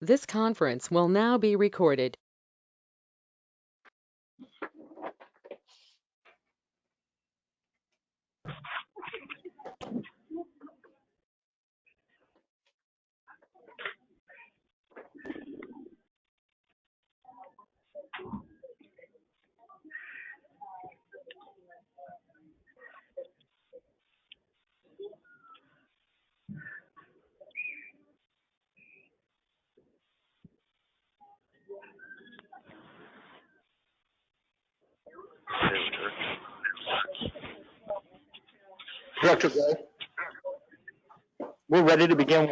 This conference will now be recorded. Director Gray, we're ready to begin.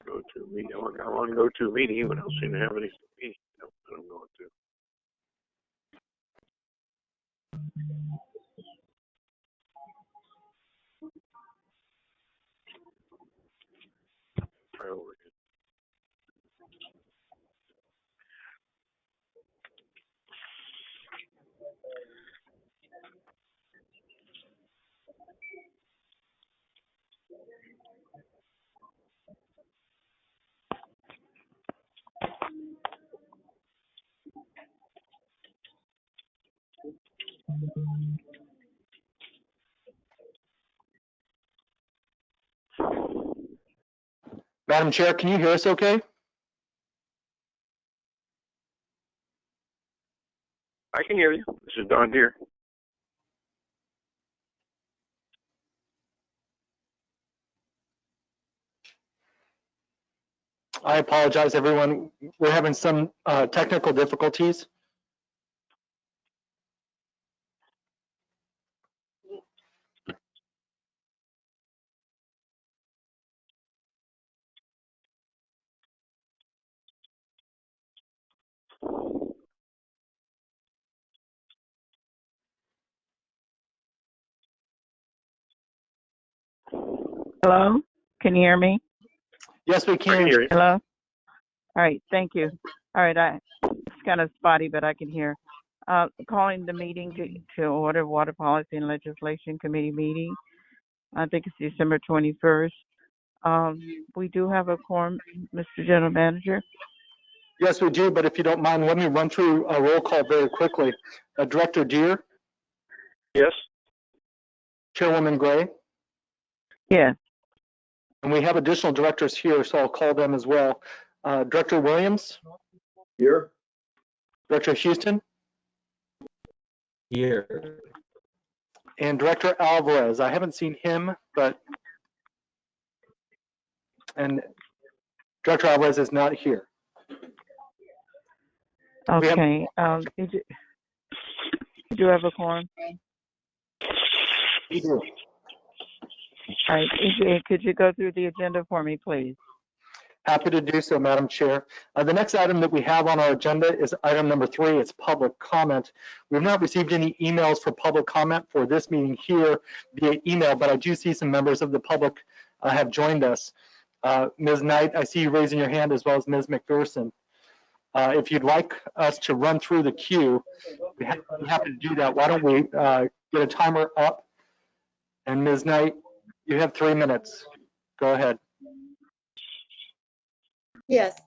Go to meeting. I want to go to a meeting, but I don't seem to have any meeting that I'm going to. Try over again. Madam Chair, can you hear us okay? I can hear you. This is Don Deere. I apologize, everyone. We're having some technical difficulties. Hello? Can you hear me? Yes, we I can can. hear you. Hello? All right, thank you. All right, it's kind of spotty, but I can hear. Calling the meeting to order Water Policy and Legislation Committee meeting. I think it's December 21st. We do have a quorum, Mr. General Manager. Yes, we do, but if you don't mind, let me run through a roll call very quickly. Director Deere, Yes. Chairwoman Gray, Yes. and we have additional directors here, so I'll call them as well. Director Williams? Here. Director Houston? Here. And Director Alvarez. I haven't seen him, and Director Alvarez is not here. Okay. You do have a quorum? We do. All right, EJ, could you go through the agenda for me, please? Happy to do so, Madam Chair. The next item that we have on our agenda is item number 3. It's public comment. We've not received any emails for public comment for this meeting here via email, but I do see some members of the public have joined us. Ms. Knight, I see you raising your hand, as well as Ms. McPherson. If you'd like us to run through the queue, we'd be happy to do that. Why don't we get a timer up? And Ms. Knight, you have 3 minutes. Go ahead. Yes.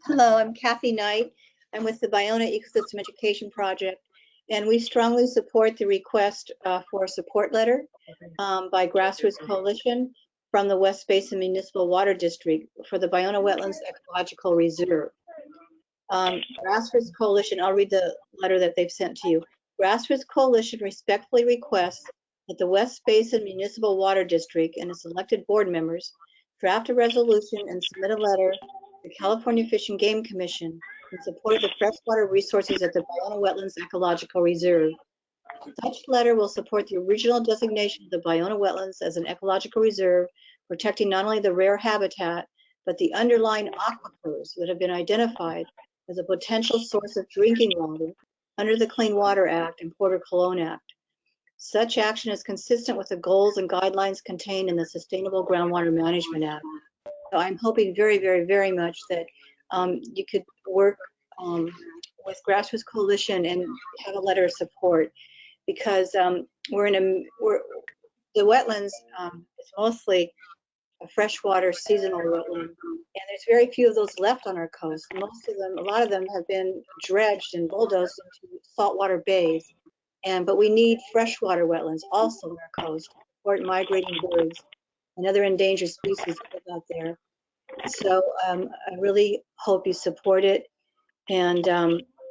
Hello, I'm Kathy Knight. I'm with the Biona Ecosystem Education Project, and we strongly support the request for a support letter by Grassroots Coalition from the West Basin Municipal Water District for the Biona Wetlands Ecological Reserve. Grassroots Coalition, I'll read the letter that they've sent to you. Grassroots Coalition respectfully requests that the West Basin Municipal Water District and its elected board members draft a resolution and submit a letter to the California Fish and Game Commission in support of the freshwater resources at the Biona Wetlands Ecological Reserve. Such letter will support the original designation of the Biona Wetlands as an ecological reserve, protecting not only the rare habitat, but the underlying aquifers that have been identified as a potential source of drinking water under the Clean Water Act and Porter Cologne Act. Such action is consistent with the goals and guidelines contained in the Sustainable Groundwater Management Act. So I'm hoping very, very, very much that you could work with Grassroots Coalition and have a letter of support, because the wetlands is mostly a freshwater seasonal wetland, and there's very few of those left on our coast. Most of them, a lot of them have been dredged and bulldozed into saltwater bays. But we need freshwater wetlands also on our coast to support migrating birds and other endangered species that live out there. So I really hope you support it. And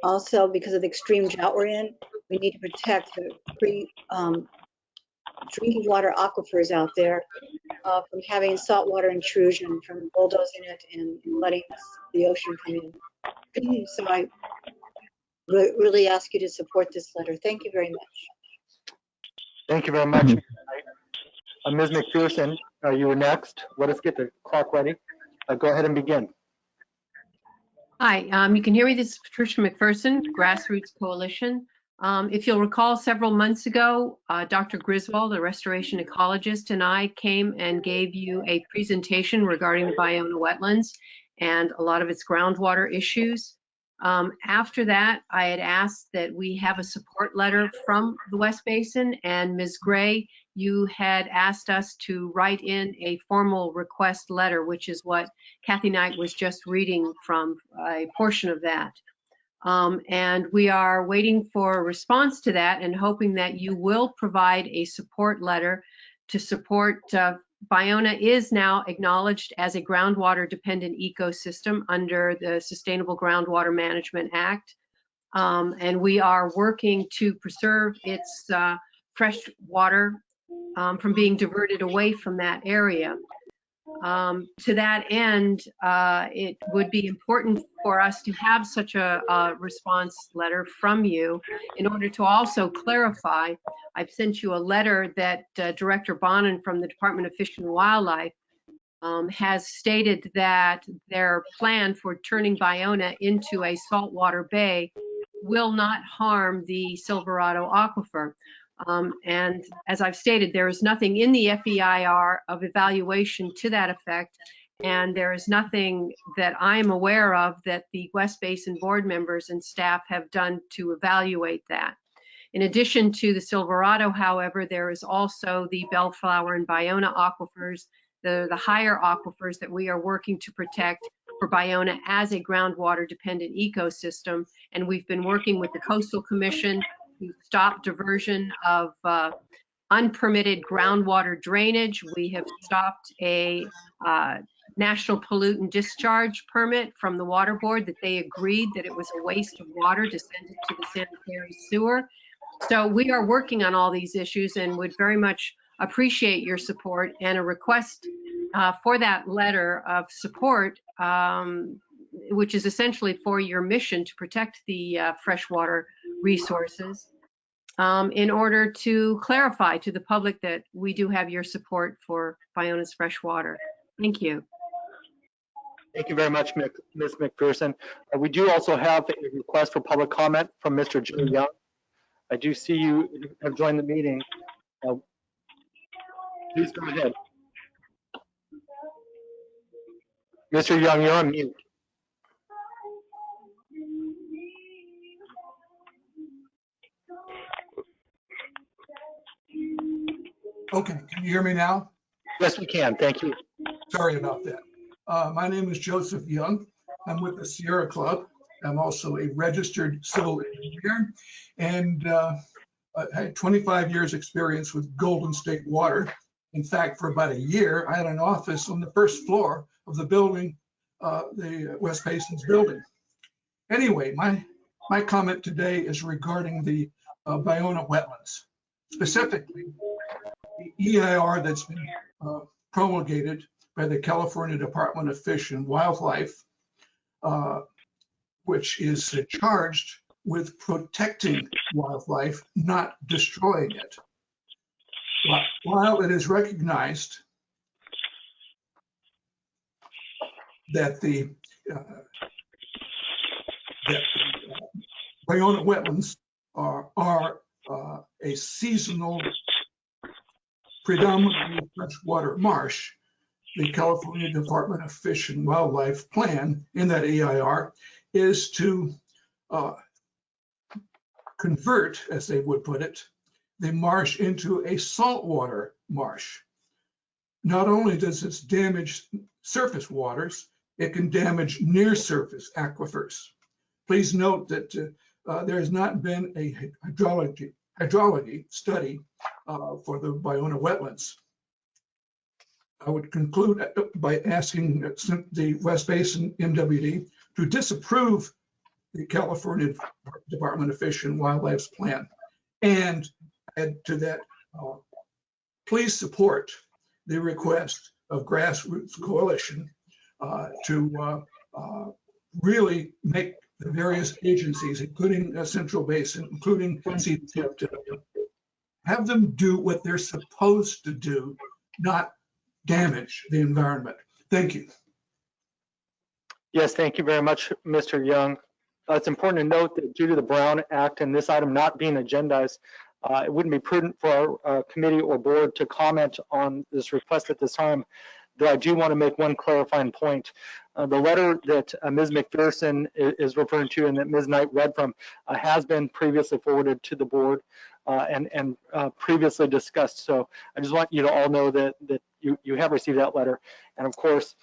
also, because of the extreme drought we're in, we need to protect the drinking water aquifers out there from having saltwater intrusion, from bulldozing it and letting the ocean come in. So I really ask you to support this letter. Thank you very much. Thank you very much. Ms. McPherson, you were next. Let us get the clock ready. Go ahead and begin. Hi, you can hear me. This is Patricia McPherson, Grassroots Coalition. If you'll recall, several months ago, Dr. Griswold, a restoration ecologist, and I came and gave you a presentation regarding the Ballona wetlands and a lot of its groundwater issues. After that, I had asked that we have a support letter from the West Basin, and Ms. Gray, you had asked us to write in a formal request letter, which is what Kathy Knight was just reading from a portion of that. And we are waiting for a response to that and hoping that you will provide a support letter to support. Ballona is now acknowledged as a groundwater dependent ecosystem under the Sustainable Groundwater Management Act. And we are working to preserve its fresh water from being diverted away from that area. To that end, it would be important for us to have such a response letter from you in order to also clarify. I've sent you a letter that Director Bonin from the Department of Fish and Wildlife has stated that their plan for turning Ballona into a saltwater bay will not harm the Silverado aquifer. And as I've stated, there is nothing in the FEIR of evaluation to that effect, and there is nothing that I'm aware of that the West Basin board members and staff have done to evaluate that. In addition to the Silverado, however, there is also the Bellflower and Ballona aquifers, the higher aquifers that we are working to protect for Ballona as a groundwater dependent ecosystem. And we've been working with the Coastal Commission to stop diversion of unpermitted groundwater drainage. We have stopped a national pollutant discharge permit from the water board that they agreed that it was a waste of water to send it to the sanitary sewer. So we are working on all these issues and would very much appreciate your support and a request for that letter of support, which is essentially for your mission to protect the freshwater resources, in order to clarify to the public that we do have your support for Ballona's freshwater. Thank you. Thank you very much, Ms. McPherson. We do also have a request for public comment from Mr. Joe Young. I do see you have joined the meeting. Please go ahead. Mr. Young, you're on mute. Okay, can you hear me now? Yes, we can. Thank you. Sorry about that. My name is Joseph Young. I'm with the Sierra Club. I'm also a registered civil engineer, and I had 25 years experience with Golden State Water. In fact, for about a year, I had an office on the first floor of the building, the West Basin's building. Anyway, my comment today is regarding the Ballona wetlands, specifically the EIR that's been promulgated by the California Department of Fish and Wildlife, which is charged with protecting wildlife, not destroying it. While it is recognized that the Ballona wetlands are a seasonal, predominantly freshwater marsh. The California Department of Fish and Wildlife plan in that EIR is to convert, as they would put it, the marsh into a saltwater marsh. Not only does this damage surface waters, it can damage near surface aquifers. Please note that there has not been a hydrology study for the Ballona wetlands. I would conclude by asking the West Basin MWD to disapprove the California Department of Fish and Wildlife's plan, and add to that, please support the request of Grassroots Coalition to really make the various agencies, including Central Basin, including CDC, to have them do what they're supposed to do, not damage the environment. Thank you. Yes, thank you very much, Mr. Young. It's important to note that due to the Brown Act and this item not being agendized, it wouldn't be prudent for our committee or board to comment on this request at this time. Though I do want to make one clarifying point. The letter that Ms. McPherson is referring to and that Ms. Knight read from has been previously forwarded to the board and previously discussed. So I just want you to all know that you have received that letter. And of course,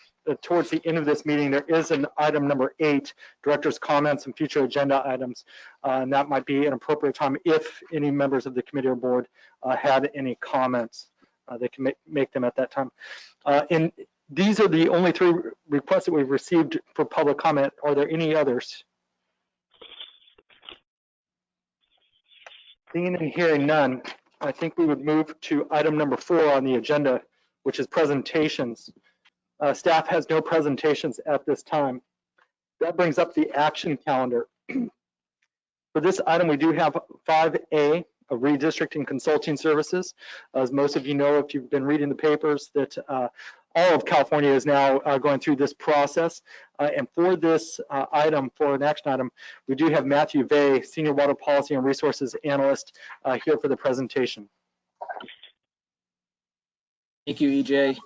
towards the end of this meeting, there is an item number 8, director's comments and future agenda items. And that might be an appropriate time if any members of the committee or board had any comments. They can make them at that time. And these are the only 3 requests that we've received for public comment. Are there any others? Seeing and hearing none, I think we would move to item number 4 on the agenda, which is presentations. Staff has no presentations at this time. That brings up the action calendar. For this item, we do have 5A, of redistricting consulting services. As most of you know, if you've been reading the papers, that all of California is now going through this process. And for this item, for an action item, we do have Matthew Vey, Senior Water Policy and Resources Analyst, here for the presentation. Thank you, EJ.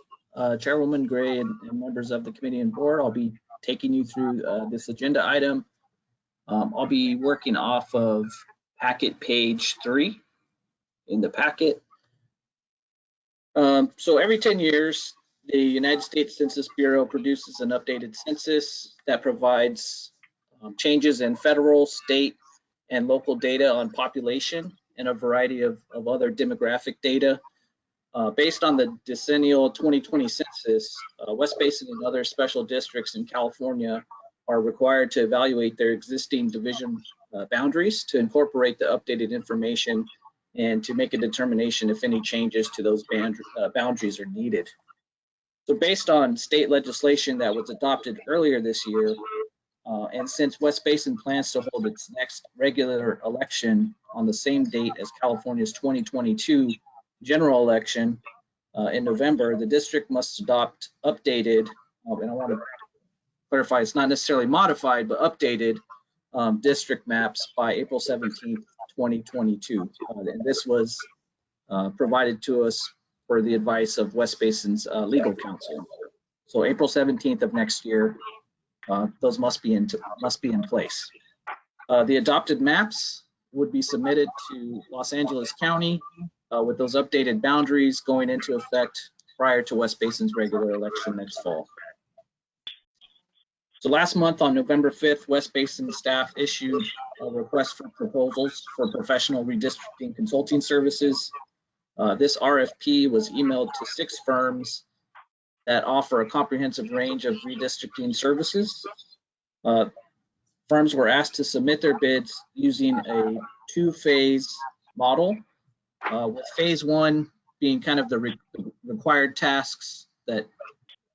Chairwoman Gray and members of the committee and board, I'll be taking you through this agenda item. I'll be working off of packet page 3 in the packet. So every 10 years, the United States Census Bureau produces an updated census that provides changes in federal, state, and local data on population and a variety of other demographic data. Based on the decennial 2020 census, West Basin and other special districts in California are required to evaluate their existing division boundaries to incorporate the updated information and to make a determination if any changes to those boundaries are needed. So based on state legislation that was adopted earlier this year, and since West Basin plans to hold its next regular election on the same date as California's 2022 general election in November, the district must adopt updated, and I want to clarify, it's not necessarily modified, but updated district maps by April 17th, 2022. And this was provided to us for the advice of West Basin's legal counsel. So April 17th of next year, those must be in place. The adopted maps would be submitted to Los Angeles County with those updated boundaries going into effect prior to West Basin's regular election next fall. So last month on November 5th, West Basin staff issued a request for proposals for professional redistricting consulting services. This RFP was emailed to 6 firms that offer a comprehensive range of redistricting services. Firms were asked to submit their bids using a 2-phase model, with phase 1 being kind of the required tasks that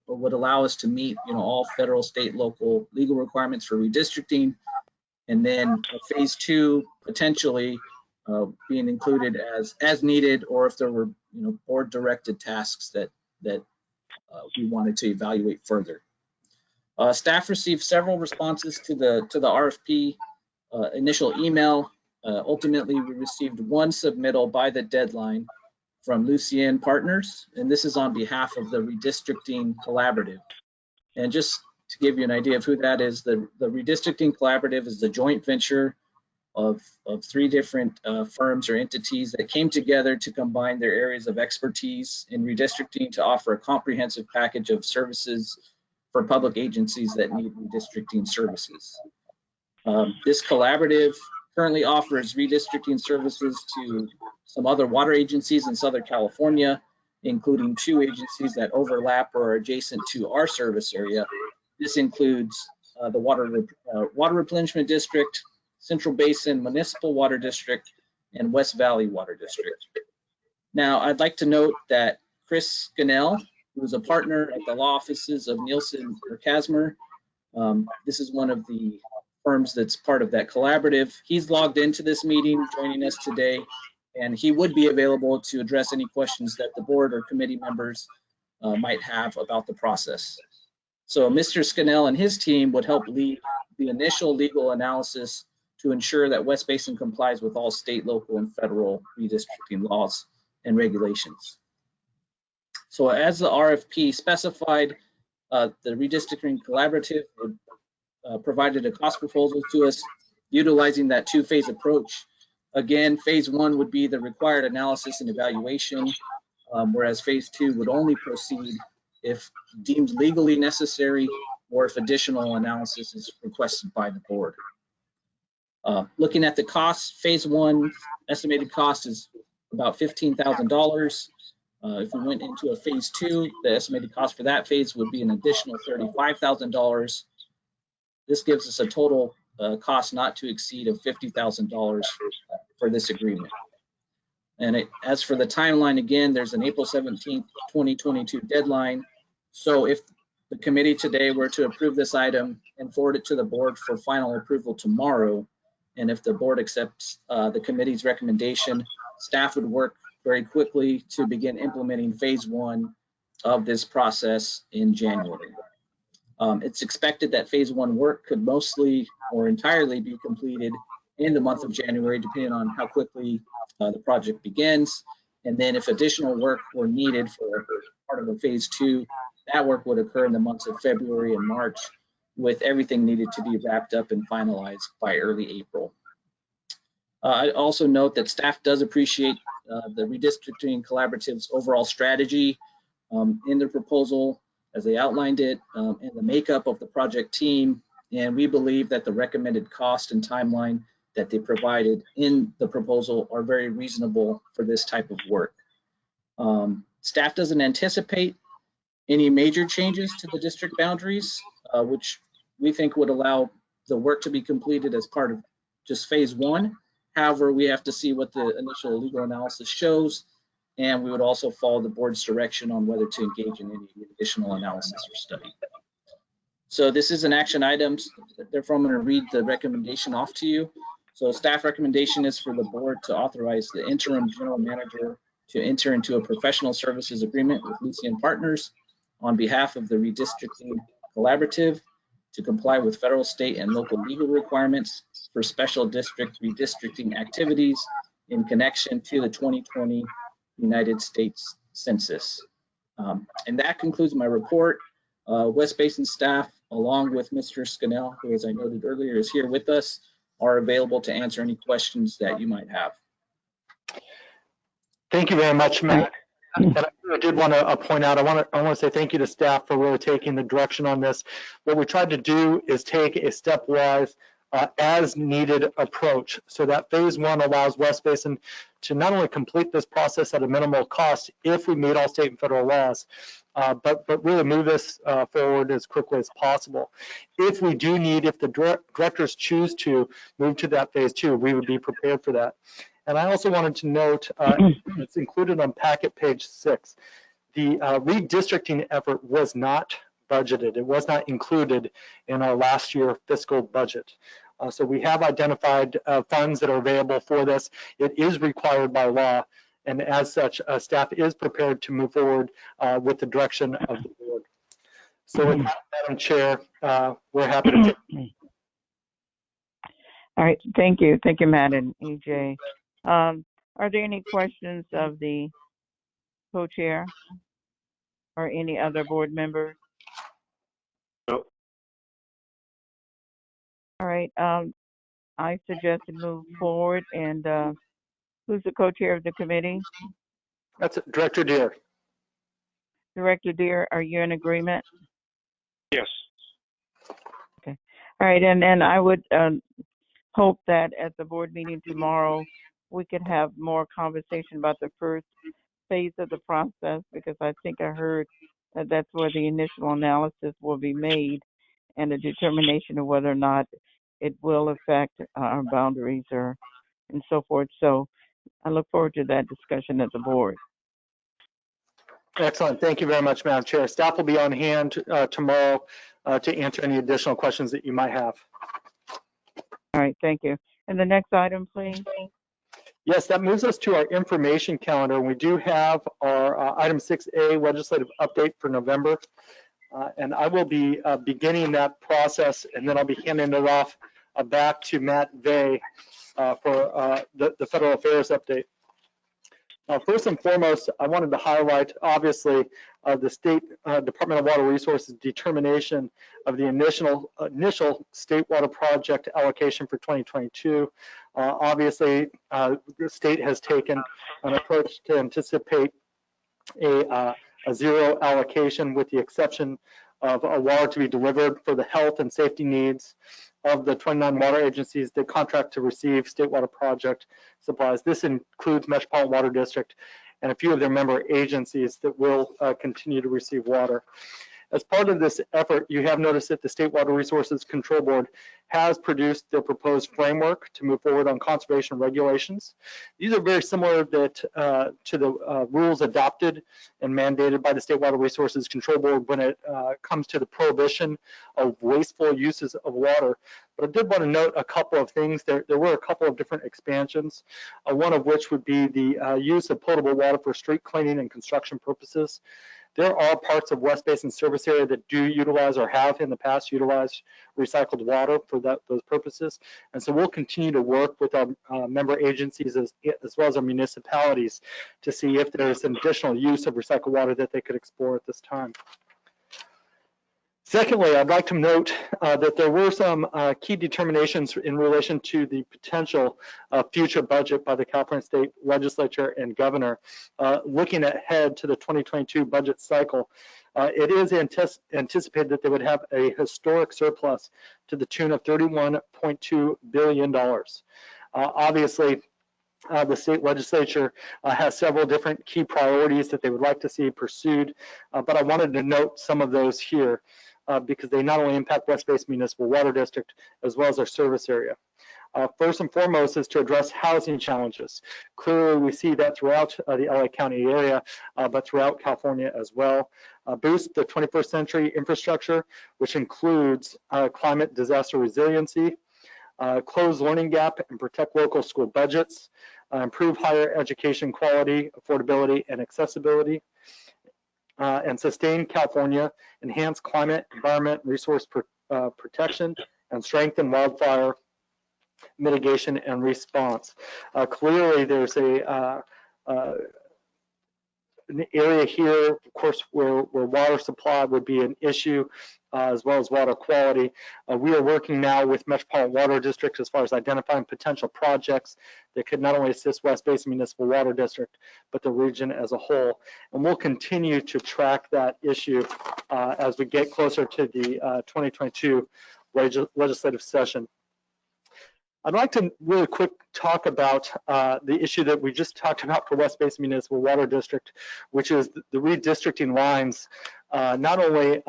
would allow us to meet, all federal, state, local legal requirements for redistricting, and then phase 2 potentially being included as needed, or if there were, board directed tasks that we wanted to evaluate further. Staff received several responses to the RFP initial email, Ultimately, we received one submittal by the deadline from Lucien Partners, and this is on behalf of the Redistricting Collaborative. And just to give you an idea of who that is, the Redistricting Collaborative is the joint venture of 3 different firms or entities that came together to combine their areas of expertise in redistricting to offer a comprehensive package of services for public agencies that need redistricting services. This collaborative currently offers redistricting services to some other water agencies in Southern California, including 2 agencies that overlap or are adjacent to our service area. This includes the Water Replenishment District, Central Basin Municipal Water District, and West Valley Water District. Now, I'd like to note that Chris Scannell, who is a partner at the law offices of Nielsen or Casmer, this is one of the firms that's part of that collaborative. He's logged into this meeting, joining us today, and he would be available to address any questions that the board or committee members might have about the process. So Mr. Scannell and his team would help lead the initial legal analysis to ensure that West Basin complies with all state, local, and federal redistricting laws and regulations. So as the RFP specified, the Redistricting Collaborative provided a cost proposal to us utilizing that 2-phase approach. Again, phase 1 would be the required analysis and evaluation, whereas phase 2 would only proceed if deemed legally necessary or if additional analysis is requested by the board. Looking at the costs, phase 1 estimated cost is about $15,000. If we went into a phase 2, the estimated cost for that phase would be an additional $35,000. This gives us a total cost not to exceed of $50,000 for this agreement. And as for the timeline, again, there's an April 17th, 2022 deadline. So if the committee today were to approve this item and forward it to the board for final approval tomorrow, and if the board accepts the committee's recommendation, staff would work very quickly to begin implementing phase 1 of this process in January. It's expected that phase 1 work could mostly or entirely be completed in the month of January, depending on how quickly the project begins. And then if additional work were needed for part of a phase 2, that work would occur in the months of February and March, with everything needed to be wrapped up and finalized by early April. I also note that staff does appreciate the Redistricting Collaborative's overall strategy in their proposal as they outlined it, and the makeup of the project team. And we believe that the recommended cost and timeline that they provided in the proposal are very reasonable for this type of work. Staff doesn't anticipate any major changes to the district boundaries, which we think would allow the work to be completed as part of just phase 1. However, we have to see what the initial legal analysis shows, and we would also follow the board's direction on whether to engage in any additional analysis or study. So this is an action item, therefore I'm going to read the recommendation off to you. So staff recommendation is for the board to authorize the interim general manager to enter into a professional services agreement with Lucien Partners on behalf of the Redistricting Collaborative to comply with federal, state, and local legal requirements for special district redistricting activities in connection to the 2020 United States Census. And that concludes my report. West Basin staff, along with Mr. Scannell, who, as I noted earlier, is here with us, are available to answer any questions that you might have. Thank you very much, Matt. And I did want to point out, I want to say thank you to staff for really taking the direction on this. What we tried to do is take a stepwise, as needed approach, so that phase 1 allows West Basin to not only complete this process at a minimal cost if we meet all state and federal laws, but really move this forward as quickly as possible. If we do need, if the directors choose to move to that phase 2, we would be prepared for that. And I also wanted to note, it's included on packet page 6, the redistricting effort was not budgeted. It was not included in our last year fiscal budget. So we have identified funds that are available for this. It is required by law, and as such, staff is prepared to move forward with the direction of the board. So with that, Madam Chair, we're happy to take. All right, thank you, Matt and EJ. Are there any questions of the co-chair or any other board members? No. All right, I suggest to move forward, and who's the co-chair of the committee? That's it. Director Deere. Director Deere, are you in agreement? Yes. Okay. All right, and I would hope that at the board meeting tomorrow, we could have more conversation about the first phase of the process, because I think I heard that that's where the initial analysis will be made and a determination of whether or not it will affect our boundaries or and so forth. So I look forward to that discussion at the board. Excellent. Thank you very much, Madam Chair. Staff will be on hand tomorrow to answer any additional questions that you might have. All right, thank you. And the next item, please. Yes, that moves us to our information calendar. We do have our item 6A legislative update for November. And I will be beginning that process, and then I'll be handing it off back to Matt Vey for the federal affairs update. First and foremost, I wanted to highlight, obviously, the State Department of Water Resources determination of the initial state water project allocation for 2022. Obviously, the state has taken an approach to anticipate a zero allocation, with the exception of water to be delivered for the health and safety needs of the 29 water agencies that contract to receive state water project supplies. This includes Metropolitan Water District and a few of their member agencies that will continue to receive water. As part of this effort, you have noticed that the State Water Resources Control Board has produced their proposed framework to move forward on conservation regulations. These are very similar to the rules adopted and mandated by the State Water Resources Control Board when it comes to the prohibition of wasteful uses of water. But I did want to note a couple of things. There were a couple of different expansions, one of which would be the use of potable water for street cleaning and construction purposes. There are parts of West Basin service area that do utilize or have in the past utilized recycled water for those purposes. And so we'll continue to work with our member agencies as well as our municipalities to see if there's an additional use of recycled water that they could explore at this time. Secondly, I'd like to note that there were some key determinations in relation to the potential future budget by the California State Legislature and Governor. Looking ahead to the 2022 budget cycle, it is anticipated that they would have a historic surplus to the tune of $31.2 billion. Obviously, the state legislature has several different key priorities that they would like to see pursued, but I wanted to note some of those here. Because they not only impact West Basin Municipal Water District as well as our service area. First and foremost is to address housing challenges. Clearly, we see that throughout the LA County area, but throughout California as well. Boost the 21st century infrastructure, which includes climate disaster resiliency, close learning gap and protect local school budgets, improve higher education quality, affordability, and accessibility, and sustain California, enhance climate, environment, resource protection, and strengthen wildfire mitigation and response. Clearly, there's an area here, of course, where water supply would be an issue, as well as water quality. We are working now with Metropolitan Water District as far as identifying potential projects that could not only assist West Basin Municipal Water District, but the region as a whole. And we'll continue to track that issue as we get closer to the 2022 legislative session. I'd like to really quick talk about the issue that we just talked about for West Basin Municipal Water District, which is the redistricting lines, not only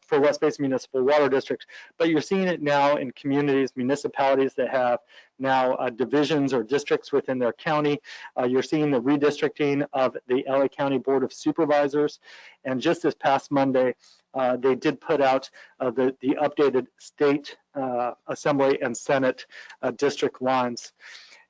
for West Basin Municipal Water District, but you're seeing it now in communities, municipalities that have now divisions or districts within their county. You're seeing the redistricting of the LA County Board of Supervisors. And just this past Monday, they did put out the updated state assembly and Senate district lines.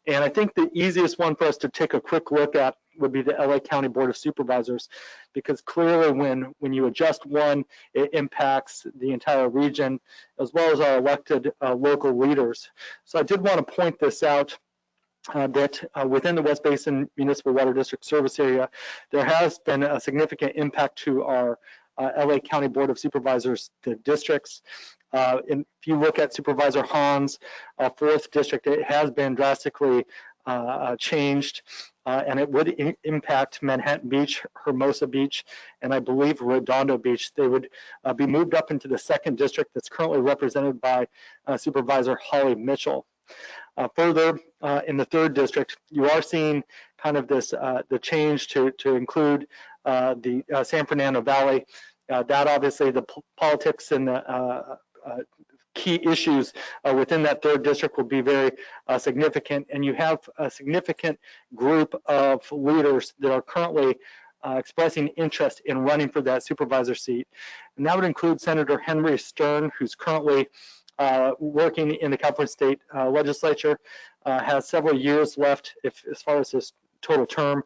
And I think the easiest one for us to take a quick look at would be the LA County Board of Supervisors, because clearly when you adjust one, it impacts the entire region as well as our elected local leaders. So I did want to point this out. That within the West Basin Municipal Water District service area, there has been a significant impact to our LA County Board of Supervisors, the districts. If you look at Supervisor Hahn's 4th district, it has been drastically changed, and it would impact Manhattan Beach, Hermosa Beach, and I believe Redondo Beach. They would be moved up into the 2nd district that's currently represented by Supervisor Holly Mitchell. Further, in the 3rd district, you are seeing kind of this the change to include the San Fernando Valley. That obviously the politics and the key issues within that 3rd district will be very significant, and you have a significant group of leaders that are currently expressing interest in running for that supervisor seat, and that would include Senator Henry Stern, who's currently working in the California State Legislature, has several years left as far as his total term.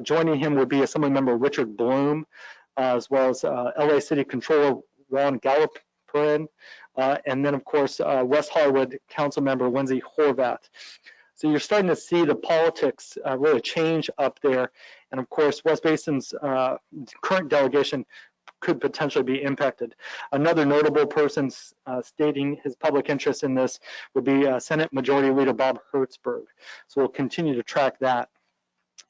Joining him would be Assemblymember Richard Bloom, as well as LA City Controller Ron Galliprin, and then of course West Hollywood Council Member Lindsay Horvath. So you're starting to see the politics really change up there, and of course West Basin's current delegation could potentially be impacted. Another notable person stating his public interest in this would be Senate Majority Leader Bob Hertzberg. So we'll continue to track that.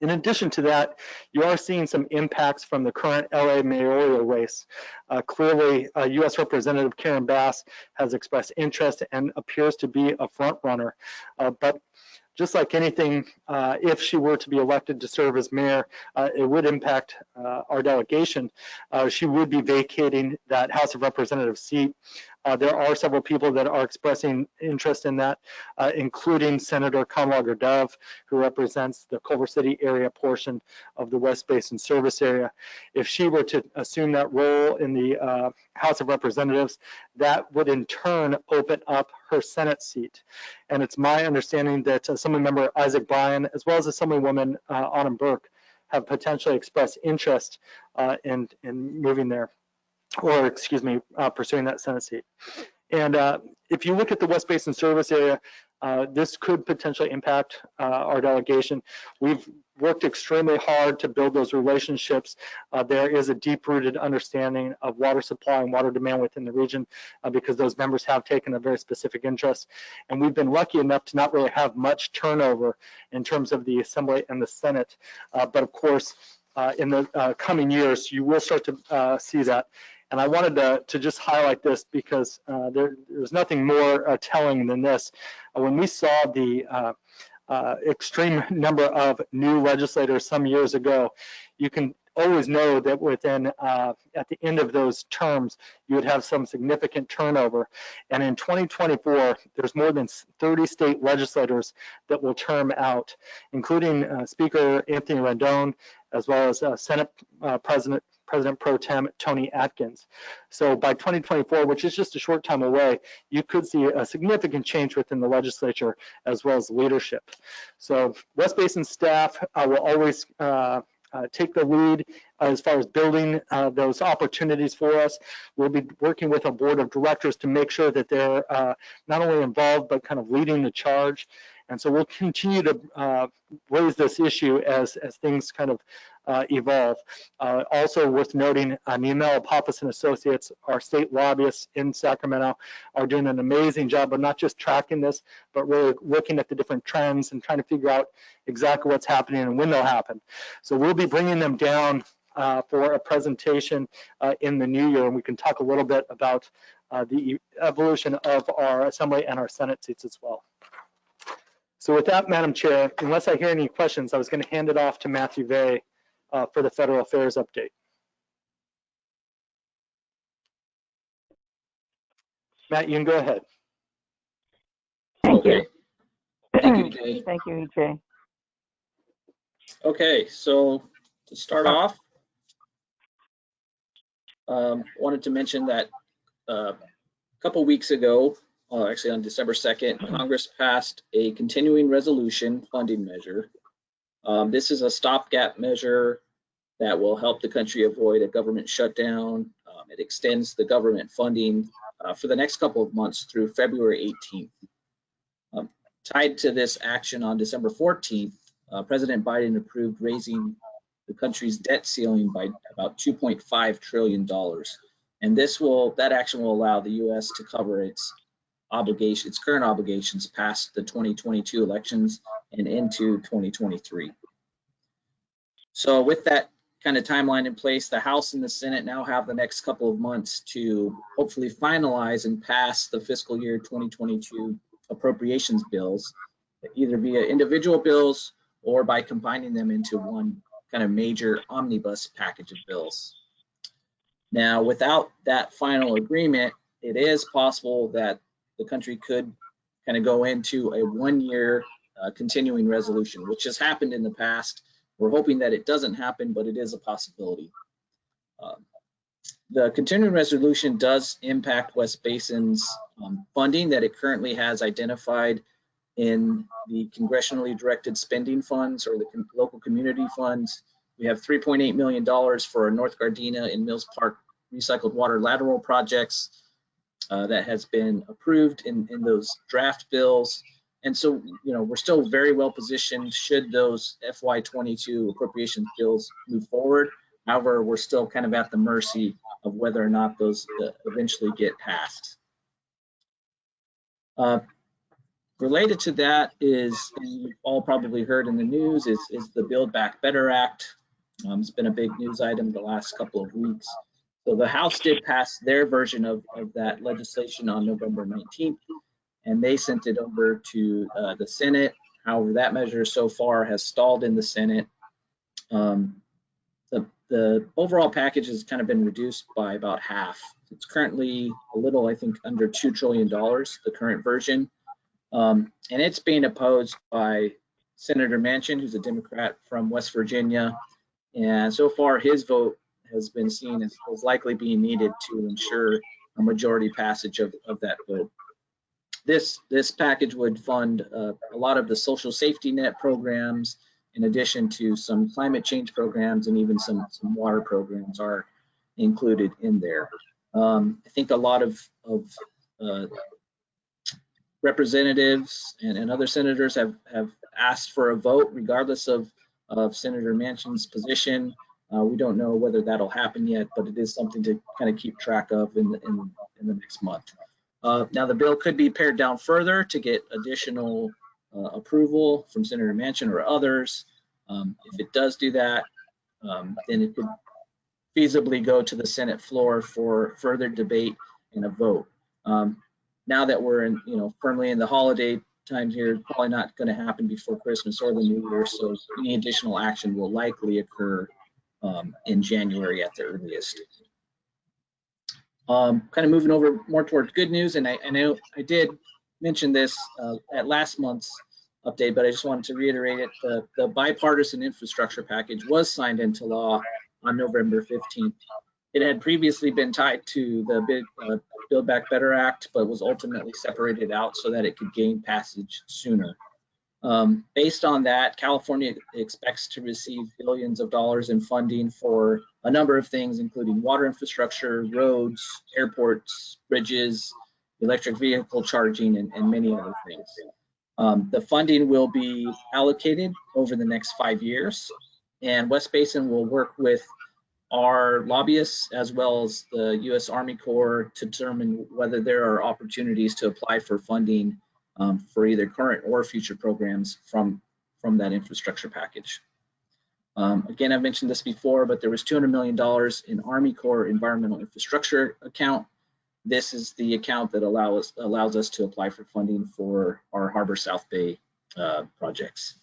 In addition to that, you are seeing some impacts from the current LA mayoral race. Clearly, U.S. Representative Karen Bass has expressed interest and appears to be a front runner, but just like anything, if she were to be elected to serve as mayor, it would impact our delegation. She would be vacating that House of Representatives seat. There are several people that are expressing interest in that, including Senator Conrad Dove, who represents the Culver City area portion of the West Basin service area. If she were to assume that role in the House of Representatives, that would in turn open up her Senate seat. And it's my understanding that Assemblymember Isaac Bryan, as well as Assemblywoman Autumn Burke, have potentially expressed interest in moving there, or excuse me, pursuing that Senate seat. And if you look at the West Basin service area, this could potentially impact our delegation. We've worked extremely hard to build those relationships. There is a deep-rooted understanding of water supply and water demand within the region because those members have taken a very specific interest. And we've been lucky enough to not really have much turnover in terms of the Assembly and the Senate. But of course, in the coming years, you will start to see that. And I wanted to just highlight this because there's nothing more telling than this. When we saw the extreme number of new legislators some years ago, you can always know that within at the end of those terms, you would have some significant turnover. And in 2024, there's more than 30 state legislators that will term out, including Speaker Anthony Rendon, as well as Senate President Pro Tem Tony Atkins. So by 2024, which is just a short time away, you could see a significant change within the legislature as well as leadership. So West Basin staff will always take the lead as far as building those opportunities for us. We'll be working with a board of directors to make sure that they're not only involved, but kind of leading the charge. And so we'll continue to raise this issue as things kind of evolve. Also worth noting, Niemela Pappas and Associates, our state lobbyists in Sacramento, are doing an amazing job of not just tracking this, but really looking at the different trends and trying to figure out exactly what's happening and when they'll happen. So we'll be bringing them down for a presentation in the new year, and we can talk a little bit about the evolution of our Assembly and our Senate seats as well. So with that, Madam Chair, unless I hear any questions, I was going to hand it off to Matthew Vey for the federal affairs update. Matt, you can go ahead. Thank you. Thank you, Jay. Thank you, EJ. Okay, so to start off, wanted to mention that a couple weeks ago, actually on December 2nd, Congress passed a continuing resolution funding measure. This is a stopgap measure that will help the country avoid a government shutdown. It extends the government funding for the next couple of months through February 18th. Tied to this action on December 14th, President Biden approved raising the country's debt ceiling by about $2.5 trillion. And that action will allow the U.S. to cover its current obligations past the 2022 elections and into 2023. So with that kind of timeline in place, the House and the Senate now have the next couple of months to hopefully finalize and pass the fiscal year 2022 appropriations bills, either via individual bills or by combining them into one kind of major omnibus package of bills. Now, without that final agreement, it is possible that the country could kind of go into a one-year continuing resolution, which has happened in the past. We're hoping that it doesn't happen, but it is a possibility. The continuing resolution does impact West Basin's funding that it currently has identified in the congressionally directed spending funds or the local community funds. We have $3.8 million for North Gardena and Mills Park recycled water lateral projects that has been approved in those draft bills. And so, we're still very well positioned should those FY22 appropriations bills move forward. However, we're still kind of at the mercy of whether or not those eventually get passed. Related to that is, and you've all probably heard in the news, is the Build Back Better Act. It's been a big news item the last couple of weeks. So the House did pass their version of that legislation on November 19th, and they sent it over to the Senate. However, that measure so far has stalled in the Senate. The overall package has kind of been reduced by about half. It's currently a little, I think, under $2 trillion, the current version. And it's being opposed by Senator Manchin, who's a Democrat from West Virginia. And so far, his vote has been seen as likely being needed to ensure a majority passage of that vote. This package would fund a lot of the social safety net programs, in addition to some climate change programs, and even some water programs are included in there. I think a lot of representatives and other senators have asked for a vote regardless of Senator Manchin's position. We don't know whether that'll happen yet, but it is something to kind of keep track of in the next month. Now the bill could be pared down further to get additional approval from Senator Manchin or others. If it does do that, then it could feasibly go to the Senate floor for further debate and a vote. Now that we're firmly in the holiday times here, it's probably not going to happen before Christmas or the New Year, so any additional action will likely occur in January at the earliest. Kind of moving over more towards good news, and I know I did mention this at last month's update, but I just wanted to reiterate it. The bipartisan infrastructure package was signed into law on November 15th. It had previously been tied to the Build Back Better Act, but was ultimately separated out so that it could gain passage sooner. Based on that, California expects to receive billions of dollars in funding for a number of things, including water infrastructure, roads, airports, bridges, electric vehicle charging, and many other things. The funding will be allocated over the next 5 years, and West Basin will work with our lobbyists as well as the U.S. Army Corps to determine whether there are opportunities to apply for funding for either current or future programs from that infrastructure package. Again, I've mentioned this before, but there was $200 million in Army Corps environmental infrastructure account. This is the account that allows us to apply for funding for our Harbor South Bay projects.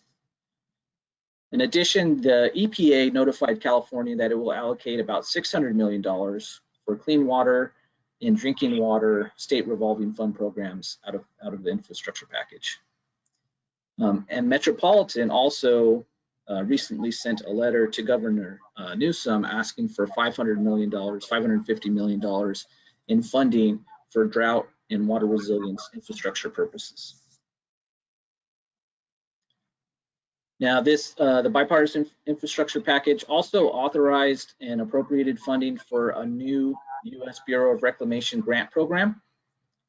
In addition, the EPA notified California that it will allocate about $600 million for clean water and drinking water state revolving fund programs out of the infrastructure package. And Metropolitan also recently sent a letter to Governor Newsom asking for $500 million, $550 million in funding for drought and water resilience infrastructure purposes. Now, the bipartisan infrastructure package also authorized and appropriated funding for a new U.S. Bureau of Reclamation grant program.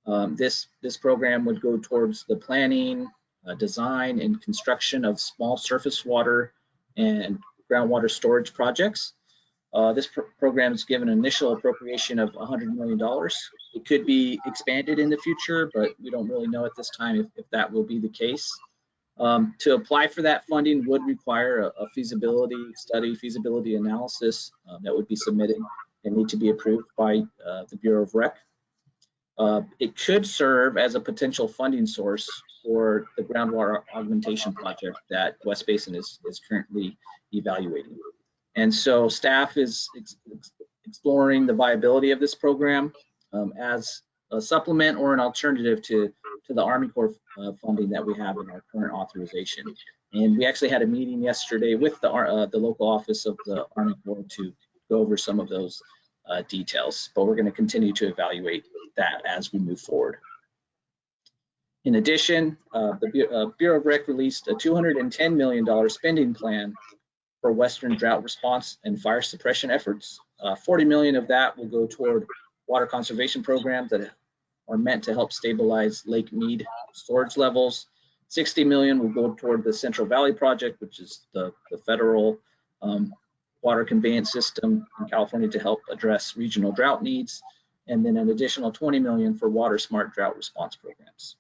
This program would go towards the planning, design, and construction of small surface water and groundwater storage projects. This program is given an initial appropriation of $100 million. It could be expanded in the future, but we don't really know at this time if that will be the case. To apply for that funding would require a feasibility study, feasibility analysis that would be submitted and need to be approved by the Bureau of Rec. It could serve as a potential funding source for the groundwater augmentation project that West Basin is currently evaluating. And so staff is exploring the viability of this program as a supplement or an alternative to the Army Corps funding that we have in our current authorization. And we actually had a meeting yesterday with the local office of the Army Corps to go over some of those details, but we're going to continue to evaluate that as we move forward. In addition, the Bureau of Rec released a $210 million spending plan for Western drought response and fire suppression efforts. 40 million of that will go toward water conservation programs that are meant to help stabilize Lake Mead storage levels. 60 million will go toward the Central Valley Project, which is the federal water conveyance system in California to help address regional drought needs. And then an additional 20 million for water smart drought response programs.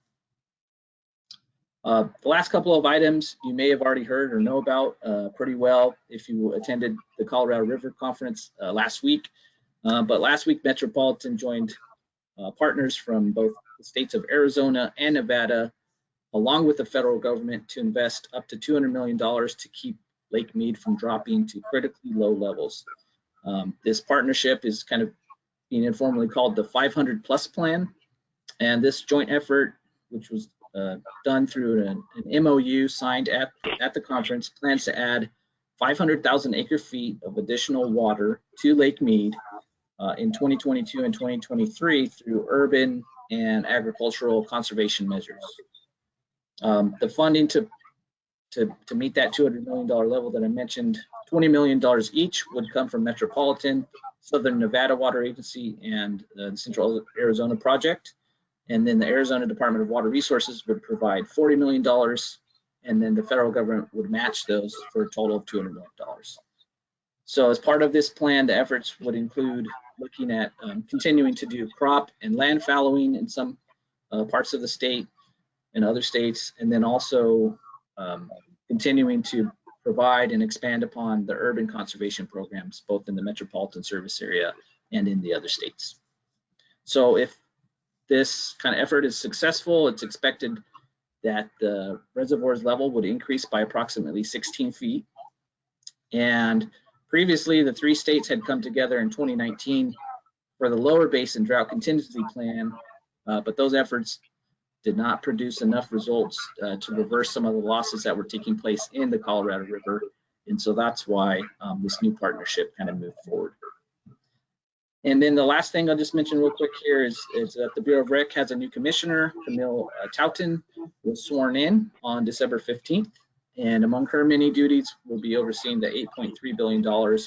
The last couple of items you may have already heard or know about pretty well if you attended the Colorado River Conference last week. But last week, Metropolitan joined partners from both the states of Arizona and Nevada, along with the federal government, to invest up to $200 million to keep Lake Mead from dropping to critically low levels. This partnership is kind of being informally called the 500 Plus Plan. And this joint effort, which was done through an MOU signed at the conference, plans to add 500,000 acre feet of additional water to Lake Mead in 2022 and 2023 through urban and agricultural conservation measures. The funding to meet that $200 million level that I mentioned, $20 million each would come from Metropolitan, Southern Nevada Water Agency, and the Central Arizona Project. And then the Arizona Department of Water Resources would provide $40 million, and then the federal government would match those for a total of $200 million. So as part of this plan, the efforts would include looking at continuing to do crop and land fallowing in some parts of the state and other states, and then also continuing to provide and expand upon the urban conservation programs, both in the metropolitan service area and in the other states. So if this kind of effort is successful, it's expected that the reservoir's level would increase by approximately 16 feet. And previously, the three states had come together in 2019 for the Lower Basin Drought Contingency Plan, but those efforts did not produce enough results to reverse some of the losses that were taking place in the Colorado River. And so that's why this new partnership kind of moved forward. And then the last thing I'll just mention real quick here is that the Bureau of Rec has a new commissioner, Camille Tautin, was sworn in on December 15th. And among her many duties will be overseeing the $8.3 billion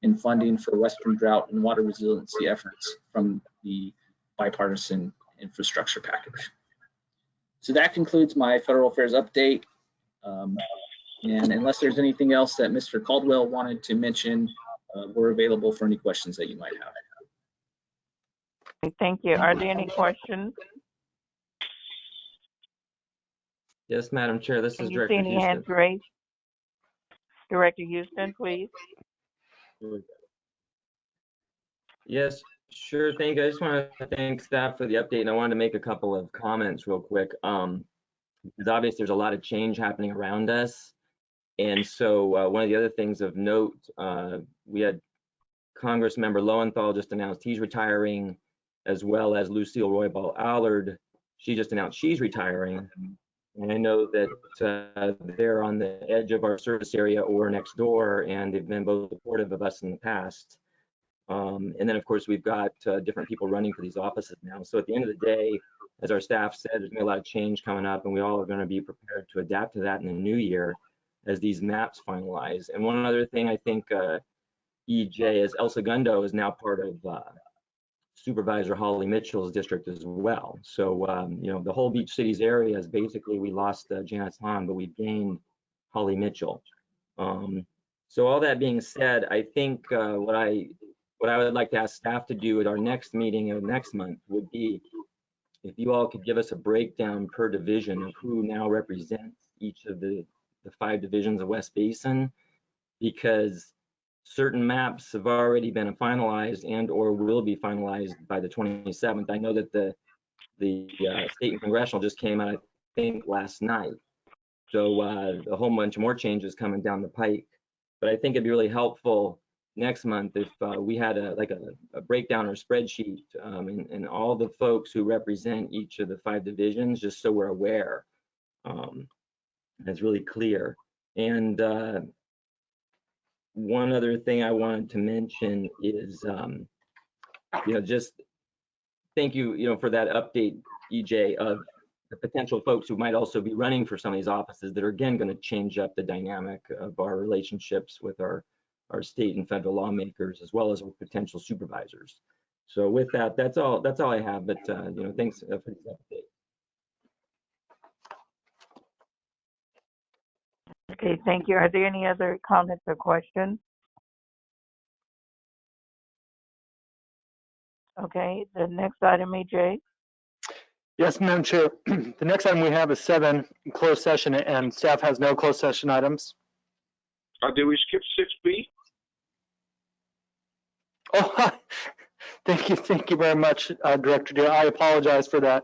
in funding for Western drought and water resiliency efforts from the bipartisan infrastructure package. So that concludes my federal affairs update. And unless there's anything else that Mr. Caldwell wanted to mention, we're available for any questions that you might have. Thank you. Are there any questions? Yes, Madam Chair, this Can is you see Director any hands Houston. raised? Director Houston, please. Yes, sure, thank you. I just want to thank staff for the update, and I wanted to make a couple of comments real quick. Because obviously there's a lot of change happening around us. And so one of the other things of note, we had Congress member Lowenthal just announced he's retiring, as well as Lucille Roybal Allard. She just announced she's retiring. And I know that they're on the edge of our service area or next door, and they've been both supportive of us in the past. And then, of course, we've got different people running for these offices now. So at the end of the day, as our staff said, there's going to be a lot of change coming up, and we all are going to be prepared to adapt to that in the new year as these maps finalize. And one other thing I think, EJ, is El Segundo is now part of Supervisor Holly Mitchell's district as well. So, you know, the whole Beach Cities area is basically, we lost Janice Hahn, but we've gained Holly Mitchell. So all that being said, I think what I would like to ask staff to do at our next meeting of next month would be if you all could give us a breakdown per division of who now represents each of the 5 divisions of West Basin, because certain maps have already been finalized and or will be finalized by the 27th. I know that the state and congressional just came out, I think, last night. So a whole bunch of more changes coming down the pike. But I think it'd be really helpful next month if we had a breakdown or spreadsheet and all the folks who represent each of the 5 divisions, just so we're aware. That's really clear. And one other thing I wanted to mention is, you know, just thank you, you know, for that update, EJ, of the potential folks who might also be running for some of these offices that are again going to change up the dynamic of our relationships with our state and federal lawmakers, as well as with potential supervisors. So with that, that's all I have. But you know, thanks for this update. Okay, thank you. Are there any other comments or questions? Okay, the next item, EJ. Yes, Madam Chair. The next item we have is 7, closed session, and staff has no closed session items. Did we skip 6B? Oh, thank you very much, Director Deere. I apologize for that.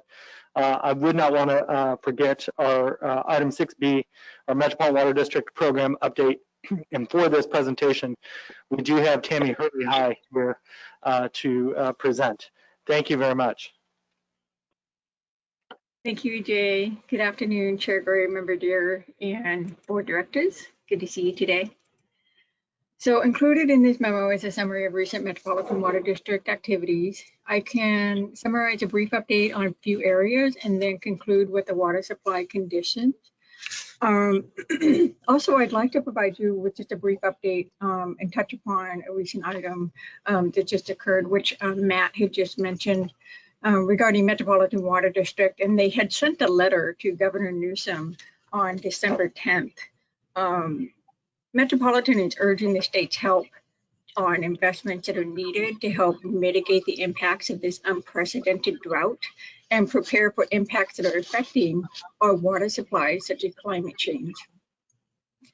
I would not want to forget our item 6B, our Metropolitan Water District program update. And for this presentation, we do have Tammy Hurley-High here to present. Thank you very much. Thank you, EJ. Good afternoon, Chair Gray, Member Deere, and Board Directors. Good to see you today. So included in this memo is a summary of recent Metropolitan Water District activities. I can summarize a brief update on a few areas and then conclude with the water supply conditions. Also, I'd like to provide you with just a brief update and touch upon a recent item that just occurred, which Matt had just mentioned. Regarding Metropolitan Water District, and they had sent a letter to Governor Newsom on December 10th. Metropolitan is urging the state's help on investments that are needed to help mitigate the impacts of this unprecedented drought and prepare for impacts that are affecting our water supply, such as climate change.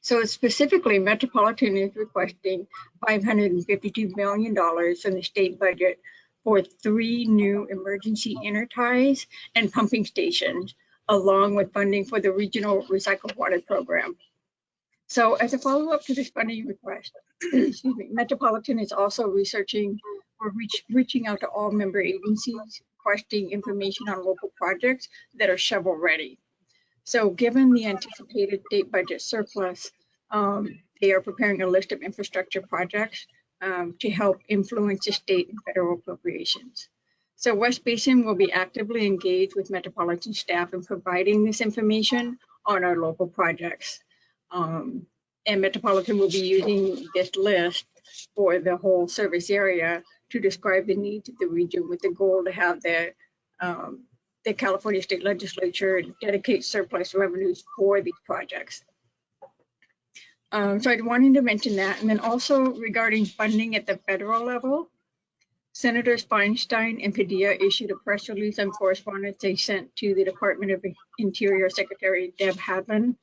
So specifically, Metropolitan is requesting $552 million from the state budget for 3 new emergency interties and pumping stations, along with funding for the regional recycled water program. So as a follow-up to this funding request, excuse me, Metropolitan is also researching or reaching out to all member agencies, requesting information on local projects that are shovel ready. So given the anticipated state budget surplus, they are preparing a list of infrastructure projects to help influence the state and federal appropriations. So West Basin will be actively engaged with Metropolitan staff in providing this information on our local projects. And Metropolitan will be using this list for the whole service area to describe the needs of the region, with the goal to have the California State Legislature dedicate surplus revenues for these projects. So I wanted to mention that. And then also regarding funding at the federal level, Senators Feinstein and Padilla issued a press release on correspondence they sent to the Department of Interior Secretary Deb Hadlin.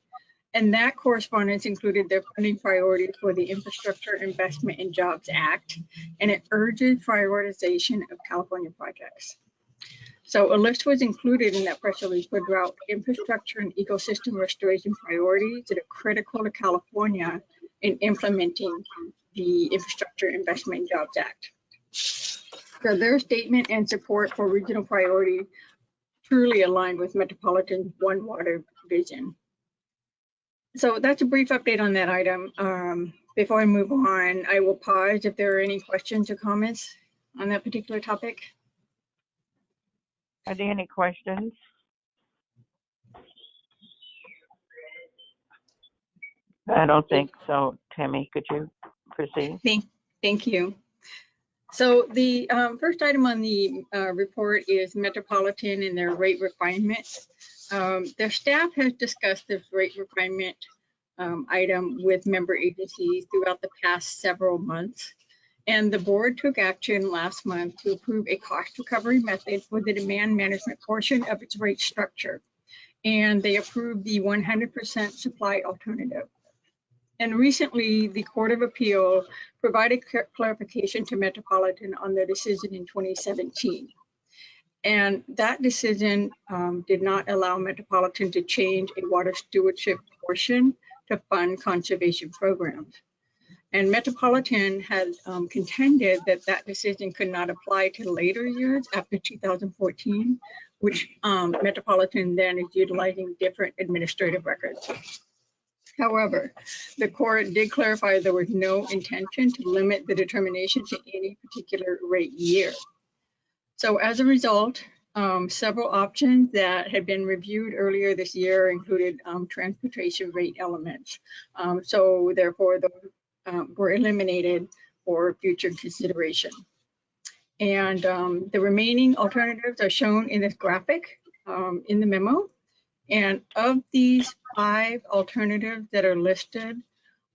And that correspondence included their funding priorities for the Infrastructure Investment and Jobs Act, and it urges prioritization of California projects. So a list was included in that press release for drought infrastructure and ecosystem restoration priorities that are critical to California in implementing the Infrastructure Investment and Jobs Act. So their statement and support for regional priority truly aligned with Metropolitan's One Water vision. So that's a brief update on that item. before I move on, I will pause if there are any questions or comments on that particular topic. Are there any questions? I don't think so. Tammy, could you proceed? Thank you. So the first item on the report is Metropolitan and their rate refinement. Their staff has discussed this rate refinement item with member agencies throughout the past several months. And the board took action last month to approve a cost recovery method for the demand management portion of its rate structure. And they approved the 100% supply alternative. And recently, the Court of Appeal provided clarification to Metropolitan on their decision in 2017. And that decision did not allow Metropolitan to change a water stewardship portion to fund conservation programs. And Metropolitan had contended that that decision could not apply to later years after 2014, which Metropolitan then is utilizing different administrative records. However, the court did clarify there was no intention to limit the determination to any particular rate year. So as a result, several options that had been reviewed earlier this year included transportation rate elements. So therefore, those were eliminated for future consideration. And the remaining alternatives are shown in this graphic in the memo. And of these 5 alternatives that are listed,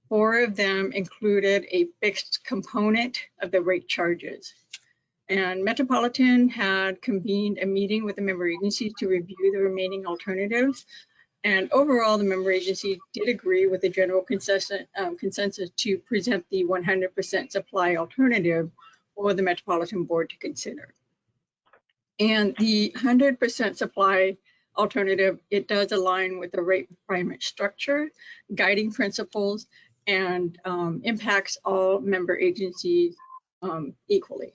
4 of them included a fixed component of the rate charges. And Metropolitan had convened a meeting with the member agencies to review the remaining alternatives. And overall, the member agencies did agree with the general consensus to present the 100% supply alternative for the Metropolitan Board to consider. And the 100% supply alternative, it does align with the rate refinement structure, guiding principles, and impacts all member agencies equally.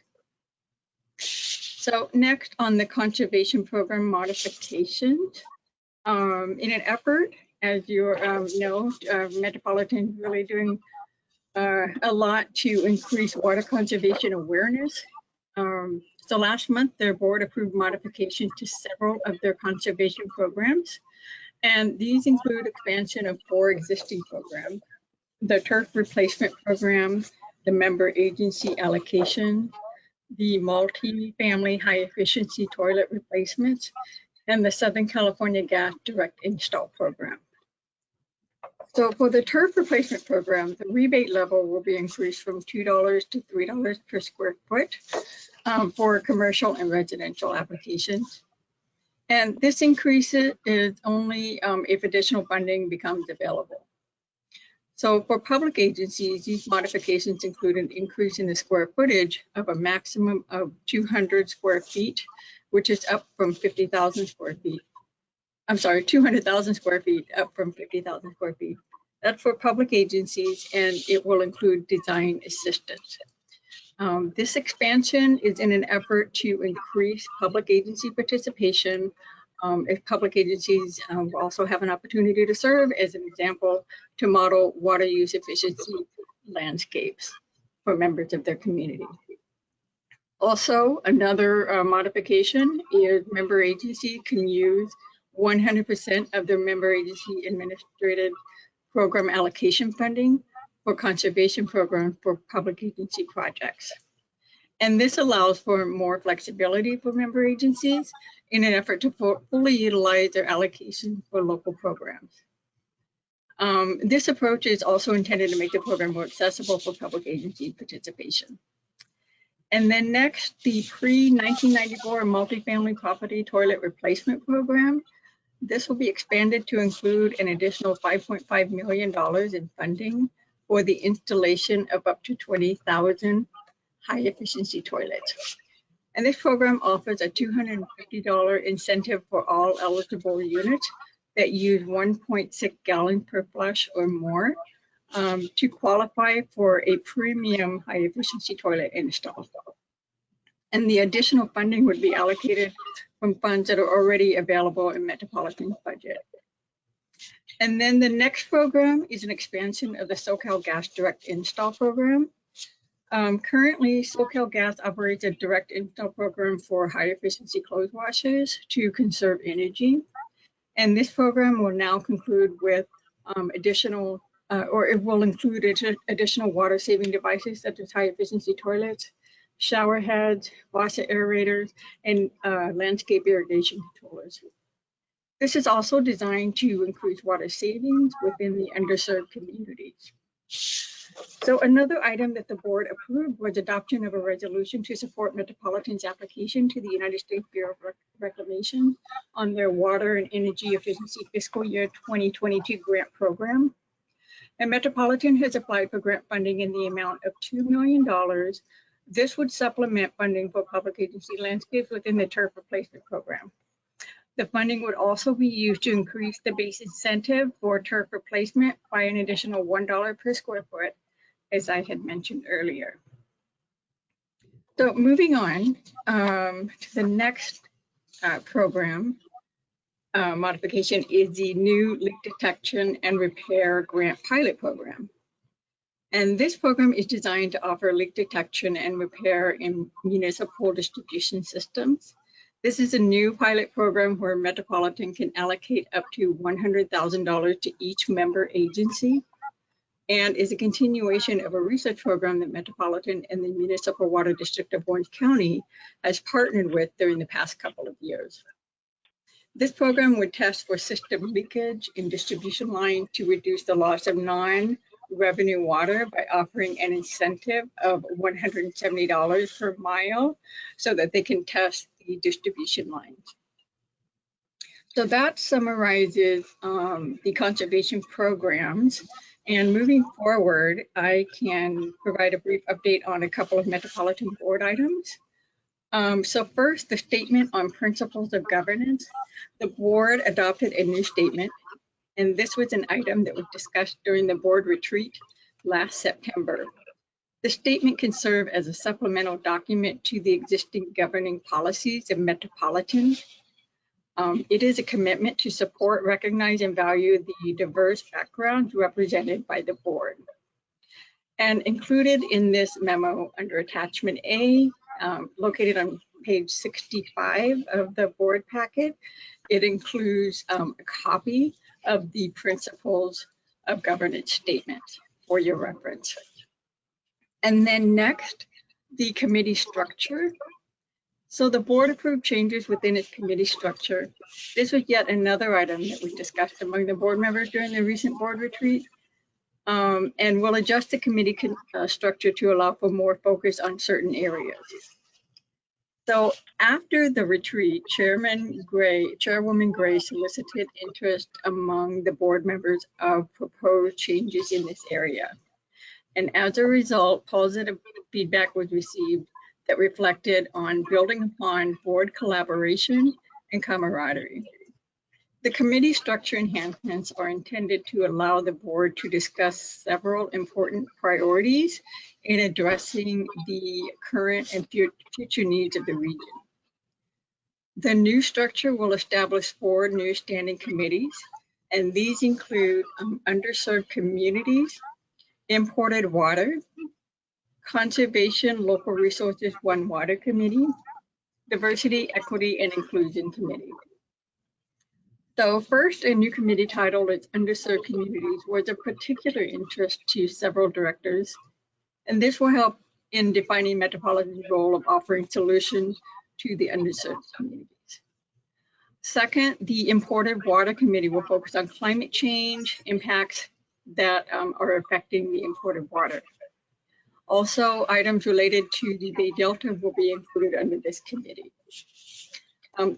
So next on the conservation program modifications, in an effort, as you know, Metropolitan is really doing a lot to increase water conservation awareness. So last month, their board approved modifications to several of their conservation programs. And these include expansion of 4 existing programs: the turf replacement program, the member agency allocation, the multi-family high efficiency toilet replacements, and the Southern California Gas Direct Install program. So for the turf replacement program, the rebate level will be increased from $2 to $3 per square foot for commercial and residential applications. And this increase is only if additional funding becomes available. So for public agencies, these modifications include an increase in the square footage of a maximum of 200 square feet, which is up from 50,000 square feet. I'm sorry, 200,000 square feet, up from 50,000 square feet. That's for public agencies, and it will include design assistance. This expansion is in an effort to increase public agency participation. If public agencies will also have an opportunity to serve as an example to model water use efficiency landscapes for members of their community. Also, another modification is member agency can use 100% of their member agency administrative program allocation funding for conservation programs for public agency projects. And this allows for more flexibility for member agencies in an effort to fully utilize their allocation for local programs. This approach is also intended to make the program more accessible for public agency participation. And then next, the pre-1994 multifamily property toilet replacement program. This will be expanded to include an additional $5.5 million in funding for the installation of up to 20,000 high efficiency toilets. And this program offers a $250 incentive for all eligible units that use 1.6 gallons per flush or more to qualify for a premium high efficiency toilet install. And the additional funding would be allocated from funds that are already available in Metropolitan's budget. And then the next program is an expansion of the SoCal Gas Direct Install Program. Currently, SoCal Gas operates a direct install program for high efficiency clothes washers to conserve energy. And this program will now conclude with additional, or it will include additional water saving devices such as high efficiency toilets, shower heads, faucet aerators, and landscape irrigation controllers. This is also designed to increase water savings within the underserved communities. So another item that the board approved was adoption of a resolution to support Metropolitan's application to the United States Bureau of Reclamation on their water and energy efficiency fiscal year 2022 grant program. And Metropolitan has applied for grant funding in the amount of $2 million. This would supplement funding for public agency landscapes within the turf replacement program. The funding would also be used to increase the base incentive for turf replacement by an additional $1 per square foot, as I had mentioned earlier. So moving on to the next program modification is the new leak detection and repair grant pilot program. And this program is designed to offer leak detection and repair in municipal distribution systems. This is a new pilot program where Metropolitan can allocate up to $100,000 to each member agency, and is a continuation of a research program that Metropolitan and the Municipal Water District of Orange County has partnered with during the past couple of years. This program would test for system leakage in distribution lines to reduce the loss of non-revenue water by offering an incentive of $170 per mile so that they can test the distribution lines. So that summarizes the conservation programs. And moving forward, I can provide a brief update on a couple of Metropolitan board items. So first, the statement on principles of governance. The board adopted a new statement, and this was an item that was discussed during the board retreat last September. The statement can serve as a supplemental document to the existing governing policies of Metropolitan. It is a commitment to support, recognize, and value the diverse backgrounds represented by the board. And included in this memo under attachment A, located on page 65 of the board packet, it includes a copy of the principles of governance statement for your reference. And then next, the committee structure. So the board approved changes within its committee structure. This was yet another item that we discussed among the board members during the recent board retreat, and will adjust the committee structure to allow for more focus on certain areas. So after the retreat, Chairwoman Gray solicited interest among the board members of proposed changes in this area. And as a result, positive feedback was received that reflected on building upon board collaboration and camaraderie. The committee structure enhancements are intended to allow the board to discuss several important priorities in addressing the current and future needs of the region. The new structure will establish 4 new standing committees, and these include underserved communities, imported water, Conservation Local Resources One Water Committee, Diversity, Equity, and Inclusion Committee. So first, a new committee titled as Underserved Communities was of particular interest to several directors, and this will help in defining Metropolitan's role of offering solutions to the underserved communities. Second, the Imported Water Committee will focus on climate change impacts that are affecting the imported water. Also, items related to the Bay Delta will be included under this committee.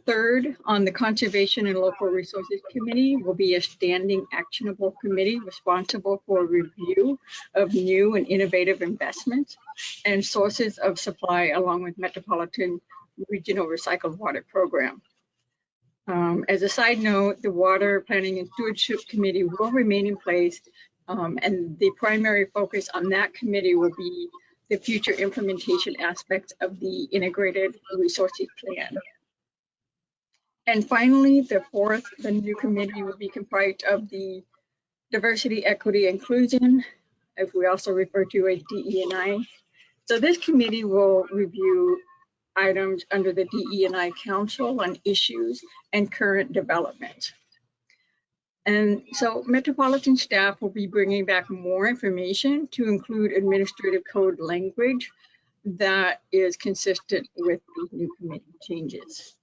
Third, on the Conservation and Local Resources Committee will be a standing actionable committee responsible for review of new and innovative investments and sources of supply along with Metropolitan Regional Recycled Water Program. As a side note, the Water Planning and Stewardship Committee will remain in place, and the primary focus on that committee will be the future implementation aspects of the Integrated Resources Plan. And finally, the fourth, the new committee will be comprised of the diversity, equity, inclusion, if we also refer to as DE&I. So this committee will review items under the DE&I Council on issues and current developments. And so Metropolitan staff will be bringing back more information to include administrative code language that is consistent with the new committee changes.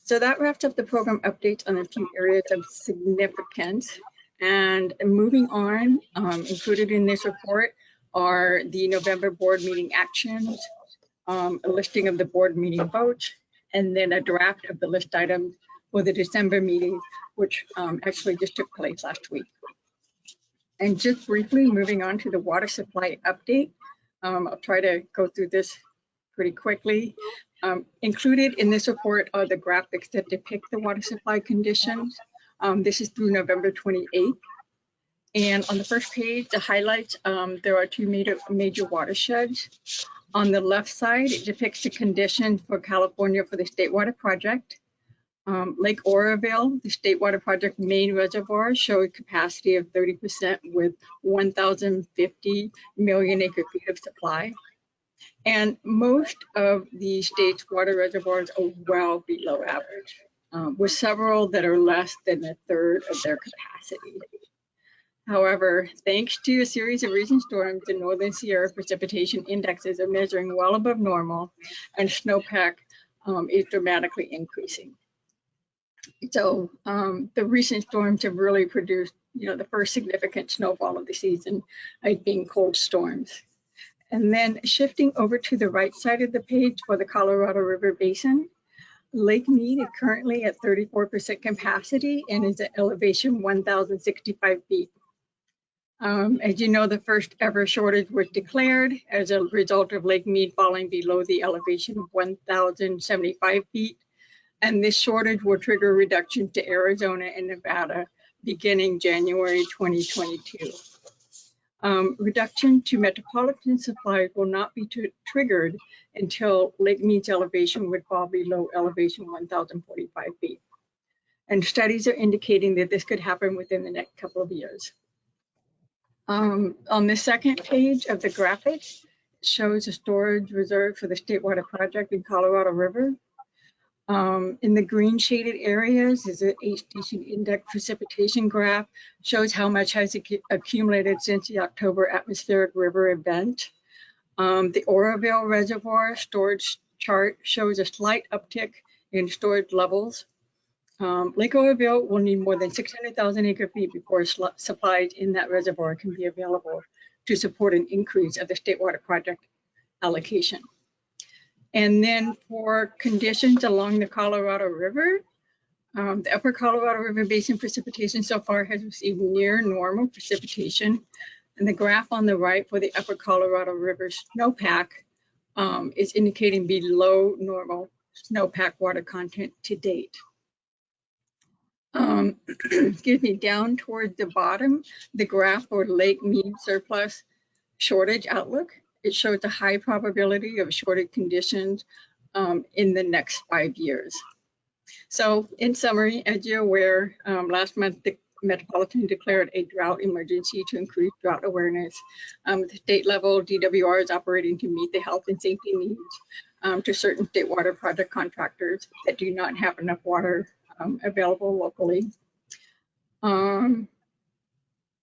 So that wraps up the program updates on a few areas of significance. And moving on, included in this report are the November board meeting actions, a listing of the board meeting votes, and then a draft of the list items for the December meeting, which actually just took place last week. And just briefly moving on to the water supply update, I'll try to go through this pretty quickly. Included in this report are the graphics that depict the water supply conditions. This is through November 28th. And on the first page, the highlights, there are two major watersheds. On the left side, it depicts the conditions for California for the State Water Project. Lake Oroville, the State Water Project main reservoir, showed capacity of 30% with 1,050 million acre feet of supply. And most of the state's water reservoirs are well below average, with several that are less than a third of their capacity. However, thanks to a series of recent storms, the Northern Sierra precipitation indexes are measuring well above normal, and snowpack is dramatically increasing. So the recent storms have really produced, the first significant snowfall of the season, being cold storms. And then shifting over to the right side of the page for the Colorado River Basin, Lake Mead is currently at 34% capacity and is at elevation 1,065 feet. As you know, the first ever shortage was declared as a result of Lake Mead falling below the elevation of 1,075 feet. And this shortage will trigger reductions to Arizona and Nevada beginning January 2022. Reduction to Metropolitan supplies will not be triggered until Lake Mead's elevation would fall below elevation 1,045 feet. And studies are indicating that this could happen within the next couple of years. On the second page of the graphic, it shows a storage reserve for the State Water Project in Colorado River. In the green shaded areas is an H-station index precipitation graph, shows how much has accumulated since the October atmospheric river event. The Oroville Reservoir storage chart shows a slight uptick in storage levels. Lake Oroville will need more than 600,000 acre feet before supplies in that reservoir can be available to support an increase of the State Water Project allocation. And then for conditions along the Colorado River, the upper Colorado River Basin precipitation so far has received near normal precipitation. And the graph on the right for the upper Colorado River snowpack is indicating below normal snowpack water content to date. Excuse me, down towards the bottom, the graph for Lake Mead surplus shortage outlook. It shows a high probability of shortage conditions in the next 5 years. So in summary, as you're aware, last month the Metropolitan declared a drought emergency to increase drought awareness. The state level DWR is operating to meet the health and safety needs to certain state water project contractors that do not have enough water available locally.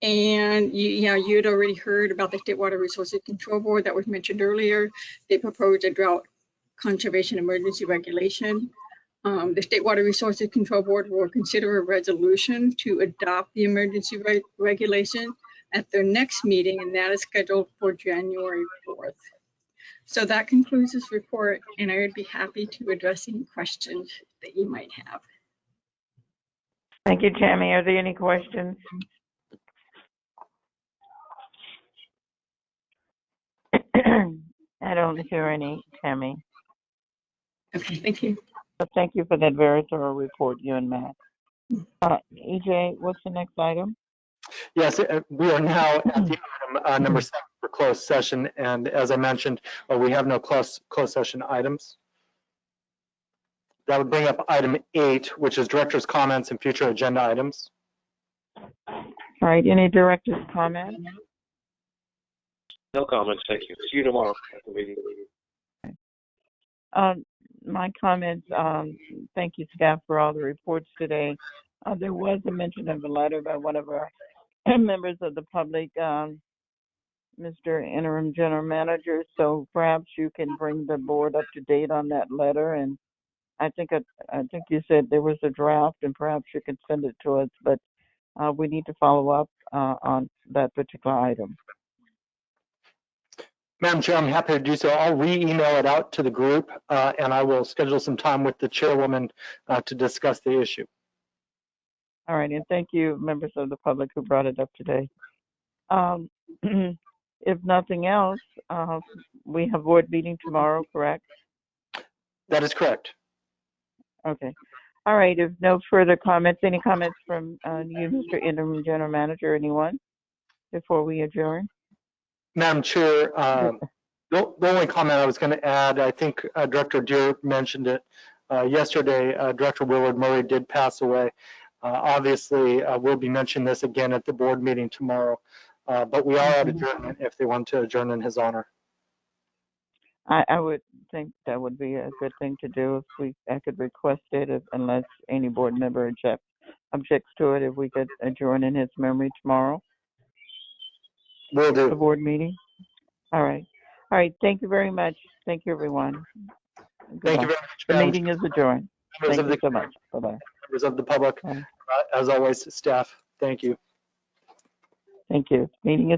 And you had already heard about the State Water Resources Control Board that was mentioned earlier. They proposed a drought conservation emergency regulation. The State Water Resources Control Board will consider a resolution to adopt the emergency regulation at their next meeting, and that is scheduled for January 4th. So that concludes this report, and I would be happy to address any questions that you might have. Thank you, Tammy. Are there any questions? I don't hear any, Tammy. Okay, thank you. But thank you for that very thorough report, you and Matt. EJ, what's the next item? Yes, we are now at the item number 7 for closed session. And as I mentioned, we have no closed session items. That would bring up item 8, which is director's comments and future agenda items. All right, any director's comments? No comments, thank you. See you tomorrow at the meeting. My comments, thank you, staff, for all the reports today. There was a mention of a letter by one of our members of the public, Mr. Interim General Manager, so perhaps you can bring the board up to date on that letter. And I think you said there was a draft, and perhaps you can send it to us, but we need to follow up on that particular item. Madam Chair, I'm happy to do so. I'll re-email it out to the group, and I will schedule some time with the chairwoman to discuss the issue. All right, and thank you, members of the public who brought it up today. If nothing else, we have board meeting tomorrow, correct? That is correct. Okay. All right, if no further comments, any comments from you, Mr. Interim General Manager, anyone, before we adjourn? Madam Chair, the only comment I was going to add, I think Director Deere mentioned it yesterday. Director Willard Murray did pass away. Obviously, we'll be mentioning this again at the board meeting tomorrow, but we are at adjournment if they want to adjourn in his honor. I would think that would be a good thing to do if I could request it, unless any board member objects to it, if we could adjourn in his memory tomorrow. Will do. The board meeting. All right. All right. Thank you very much. Thank you, everyone. Thank you very much. The meeting is adjourned. Thank you so much. Bye-bye. Members of the public, as always, staff, thank you. Thank you. Meeting is